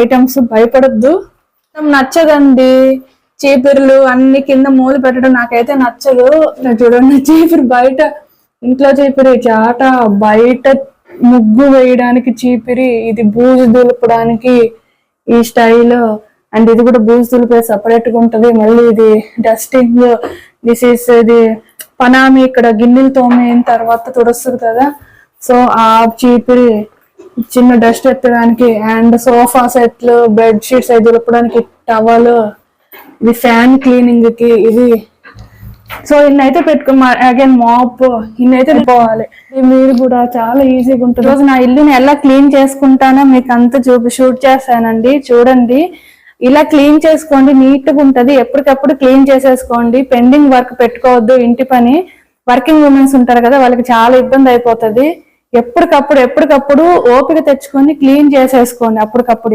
Items భయపడద్దు, నచ్చదండి. చీపిర్లు అన్ని కింద మూలు పెట్టడం నాకైతే నచ్చదు. చూడండి, చీపిరి బయట, ఇంట్లో చీపిరి చాట, బయట ముగ్గు వేయడానికి చీపిరి, ఇది బూజు దులపడానికి ఈ స్టైల్. అండ్ ఇది కూడా బూజు దులిపే సపరేట్ గా ఉంటది. మళ్ళీ ఇది డస్టింగ్, దిస్ ఈస్ ఇది పనామి, ఇక్కడ గిన్నెలు తోమైన తర్వాత తుడుస్తుంది కదా, సో ఆ చీపిరి చిన్న డస్ట్ ఎత్తడానికి. అండ్ సోఫా సెట్లు, బెడ్ షీట్స్ అవి దులపడానికి టవల్, ఇది ఫ్యాన్ క్లీనింగ్ కి ఇది. సో ఇన్నైతే పెట్టుకో, అగైన్ మాప్, ఇన్నైతే పోవాలి. మీరు కూడా చాలా ఈజీగా ఉంటుంది. రోజు నా ఇల్లుని ఎలా క్లీన్ చేసుకుంటానో మీకు అంతా షూట్ చేస్తానండి, చూడండి. ఇలా క్లీన్ చేసుకోండి, నీట్ గా ఉంటది. ఎప్పటికప్పుడు క్లీన్ చేసేసుకోండి, పెండింగ్ వర్క్ పెట్టుకోవద్దు. ఇంటి పని వర్కింగ్ ఉమెన్స్ ఉంటారు కదా, వాళ్ళకి చాలా ఇబ్బంది అయిపోతుంది. ఎప్పటికప్పుడు ఓపిక తెచ్చుకొని క్లీన్ చేసేసుకోండి అప్పటికప్పుడు.